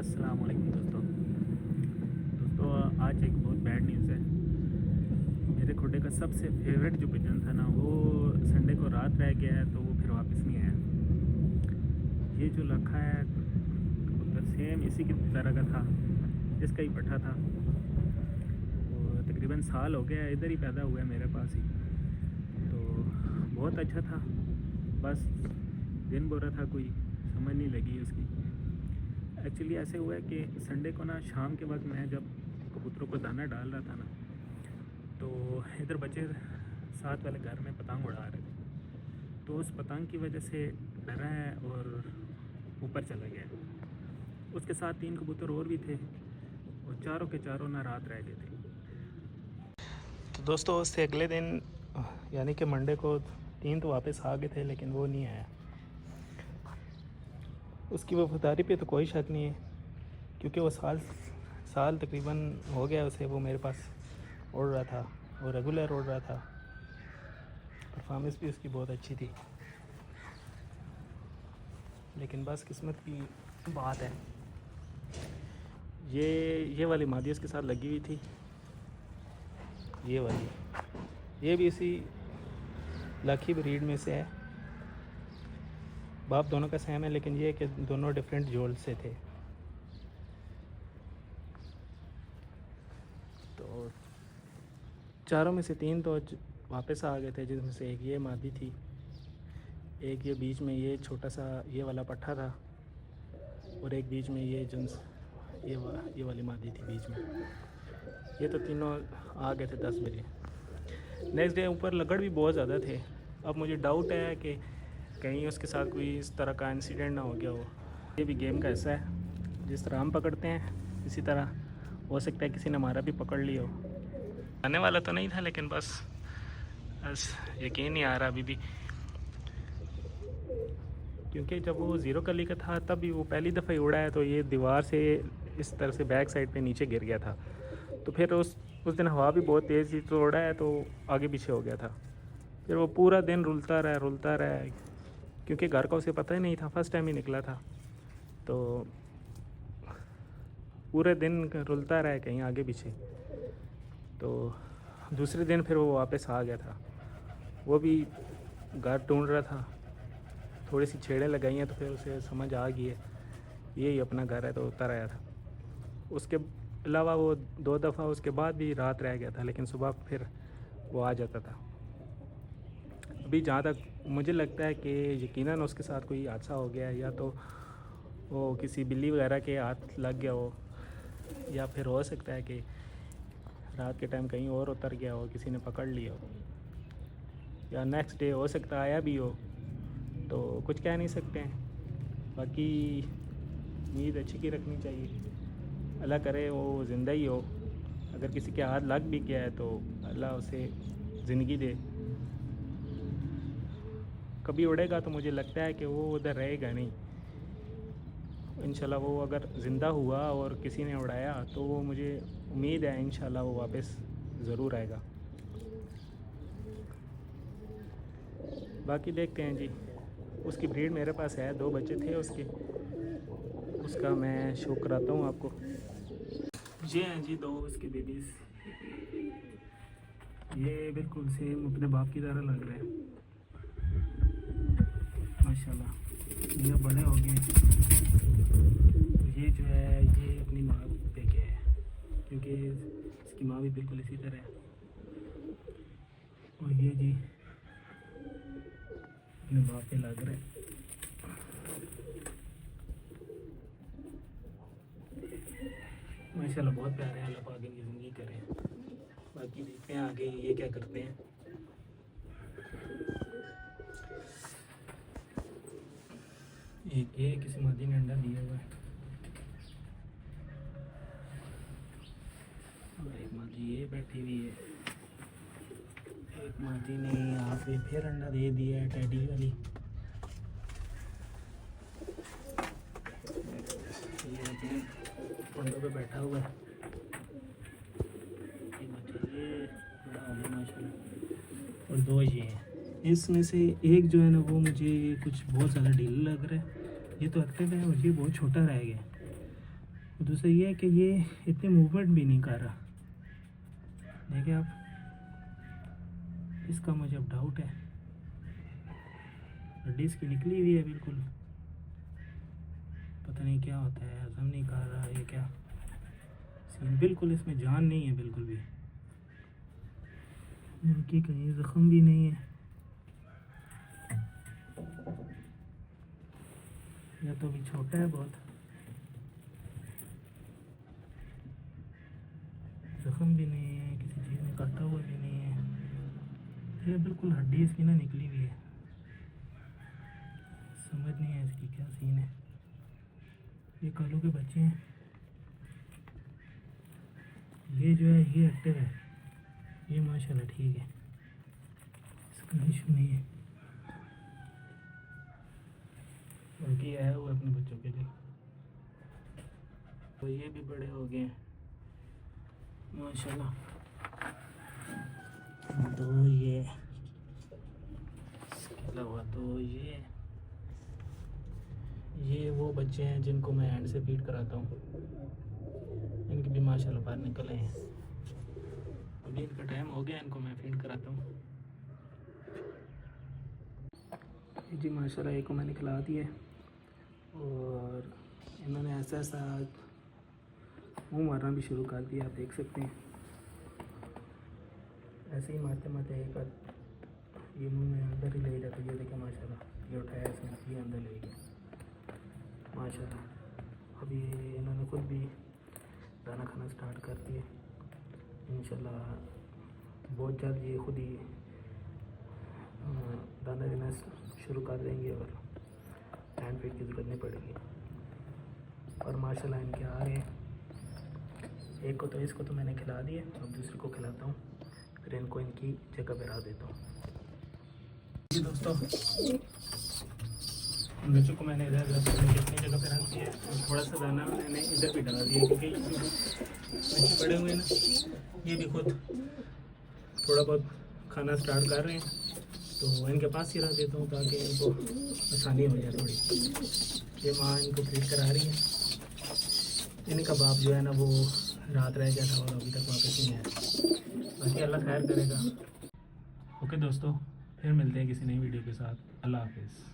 अस्सलाम वालेकुम दोस्तों आज एक बहुत बैड न्यूज़ है। मेरे खुडे का सबसे फेवरेट जो पिजन था ना, वो संडे को रात रह गया है, तो वो फिर वापस नहीं आया। ये जो लखा है कबूतर सेम इसी की तरह का था जिसका ही पट्ठा था। वो तकरीबन साल हो गया, इधर ही पैदा हुआ है मेरे पास ही। तो बहुत अच्छा था, बस दिन बुरा था, कोई समझ नहीं लगी उसकी। एक्चुअली ऐसे हुआ है कि संडे को ना शाम के वक्त मैं जब कबूतरों को दाना डाल रहा था ना, तो इधर बच्चे साथ वाले घर में पतंग उड़ा रहे थे। तो उस पतंग की वजह से डरा है और ऊपर चला गया। उसके साथ 3 कबूतर और भी थे और चारों के चारों ना रात रह गए थे। तो दोस्तों उससे अगले दिन यानी कि मंडे को 3 तो वापस आ गए थे, लेकिन वो नहीं आया। उसकी वफादारी पे तो कोई शक नहीं है, क्योंकि वो साल तकरीबन हो गया उसे वो मेरे पास उड़ रहा था, वो रेगुलर उड़ रहा था। परफॉर्मेंस भी उसकी बहुत अच्छी थी, लेकिन बस किस्मत की बात है। ये वाली मादी उसके साथ लगी हुई थी, ये वाली, ये भी इसी लाखी ब्रीड में से है। बाप दोनों का सेम है, लेकिन ये कि दोनों डिफरेंट जोल से थे। तो चारों में से 3 तो वापस आ गए थे, जिसमें से एक ये मादी थी, एक ये बीच में ये छोटा सा ये वाला पट्ठा था, और एक बीच में ये जुन्स ये वाली मादी थी बीच में। ये तो तीनों आ गए थे 10 बजे। नेक्स्ट डे ऊपर लगड़ भी बहुत ज़्यादा थे। अब मुझे डाउट है कि कहीं उसके साथ कोई इस तरह का इंसिडेंट ना हो गया हो। ये भी गेम का हिस्सा है, जिस तरह हम पकड़ते हैं इसी तरह हो सकता है किसी ने हमारा भी पकड़ लिया हो। आने वाला तो नहीं था, लेकिन बस यकीन नहीं आ रहा अभी भी, क्योंकि जब वो ज़ीरो कली का था तब भी वो पहली दफ़ा ही उड़ा है, तो ये दीवार से इस तरह से बैक साइड पे नीचे गिर गया था। तो फिर उस दिन हवा भी बहुत तेज़ थी, तो उड़ा है तो आगे पीछे हो गया था। फिर वो पूरा दिन रुलता रहा, क्योंकि घर का उसे पता ही नहीं था, फर्स्ट टाइम ही निकला था। तो पूरे दिन रुलता रहा कहीं आगे पीछे। तो दूसरे दिन फिर वो वापस आ गया था। वो भी घर ढूंढ रहा था, थोड़ी सी छेड़ें लगाई हैं, तो फिर उसे समझ आ गई है यही अपना घर है, तो उतर आया था। उसके अलावा वो 2 दफ़ा उसके बाद भी रात रह गया था, लेकिन सुबह फिर वो आ जाता था। अभी जहाँ तक मुझे लगता है कि यकीनन उसके साथ कोई हादसा हो गया है, या तो वो किसी बिल्ली वगैरह के हाथ लग गया हो, या फिर हो सकता है कि रात के टाइम कहीं और उतर गया हो, किसी ने पकड़ लिया हो, या नेक्स्ट डे हो सकता आया भी हो। तो कुछ कह नहीं सकते हैं। बाकी उम्मीद अच्छी की रखनी चाहिए, अल्लाह करे वो ज़िंदा ही हो। अगर किसी के हाथ लग भी गया है तो अल्लाह उसे ज़िंदगी दे। कभी उड़ेगा तो मुझे लगता है कि वो उधर रहेगा नहीं। इंशाल्लाह वो अगर ज़िंदा हुआ और किसी ने उड़ाया, तो वो मुझे उम्मीद है इंशाल्लाह वो वापस ज़रूर आएगा। बाकी देखते हैं जी। उसकी ब्रीड मेरे पास है, 2 बच्चे थे उसके, उसका मैं शो कराता हूँ आपको। ये हैं जी 2 उसके बेबीज़। ये बिल्कुल सेम अपने बाप की तरह लग रहे हैं माशाल्लाह। ये बड़े हो गए। तो ये जो है ये अपनी माँ पे गया है, क्योंकि इसकी माँ भी बिल्कुल इसी तरह है। और ये जी अपने बाप पे लग रहे हैं। माशाल्लाह बहुत प्यारे हैं, अल्लाह पाक इनकी ज़िंदगी करे। बाकी देखते हैं आगे ये क्या करते हैं। एक ये किसी मादी ने अंडा दिया हुआ है, और एक मादी ये बैठी हुई है। एक मादी ने यहाँ पे फिर अंडा दे दिया है, टैडी वाली। ये अपने पंडों पे बैठा हुआ है। ये बड़ा हो गया माशाल्लाह। और 2 ये हैं। इसमें से एक जो है ना, वो मुझे कुछ बहुत ज़्यादा ढीला लग रहा है। ये तो एक्टिव है और ये बहुत छोटा रह गया। दूसरा ये है कि ये इतनी मूवमेंट भी नहीं कर रहा, देखिए आप, इसका मुझे अब डाउट है। हड्डी इसकी निकली हुई है बिल्कुल, पता नहीं क्या होता है, हजम नहीं कर रहा है क्या सीन, बिल्कुल इसमें जान नहीं है बिल्कुल भी, इनकी कहीं ज़ख्म भी नहीं है, या तो अभी छोटा है बहुत, ज़ख्म भी नहीं है, किसी चीज़ ने काटा हुआ भी नहीं है, ये बिल्कुल हड्डी इसकी ना निकली हुई है, समझ नहीं है इसकी क्या सीन है। ये कालू के बच्चे हैं, ये जो है ये एक्टिव है, ये माशाल्लाह ठीक है, इसका इशू नहीं है, बल्कि आया हुआ अपने बच्चों के लिए। तो ये भी बड़े हो गए हैं माशाल्लाह। तो ये इसके अलावा तो ये वो बच्चे हैं जिनको मैं हैंड से फीड कराता हूँ, इनकी भी माशाल्लाह बाहर निकल आए हैं, अभी इनका टाइम हो गया, इनको मैं फीड कराता हूँ। जी माशाल्लाह एक को मैंने खिला दिया और इन्होंने ऐसा ऐसा मुंह मारना भी शुरू कर दिया, आप देख सकते हैं, ऐसे ही मारते मारते एक बार ये मुंह में अंदर ही ले जाता है, ये देखें माशाल्लाह, ये उठाया इसने, ये अंदर ले गया माशाल्लाह। अभी इन्होंने खुद भी दाना खाना स्टार्ट कर दिया, इंशाल्लाह बहुत जल्द ये खुद ही दाना देना शुरू कर देंगे और हैंड फीड की ज़रूरत नहीं पड़ेगी। और माशाल्लाह इनके आ रहे हैं, एक को तो इसको तो मैंने खिला दिया, अब दूसरे को खिलाता हूँ, फिर इनको इनकी जगह पर रख देता हूँ। जी दोस्तों, बच्चों को मैंने इधर अपनी जगह पर रख दिया और थोड़ा सा दाना मैंने इधर भी डाल दिया, क्योंकि बच्चे पड़े हुए हैं ना, ये भी खुद थोड़ा बहुत खाना स्टार्ट कर रहे हैं, तो इनके पास ही रख देता हूँ ताकि इनको आसानी हो जाए थोड़ी। ये माँ इनको फीड करा रही है, इनका बाप जो है ना वो रात रह गया था और अभी तक वापस नहीं आया, बाकी अल्लाह खैर करेगा। ओके दोस्तों, फिर मिलते हैं किसी नई वीडियो के साथ, अल्लाह हाफिज़।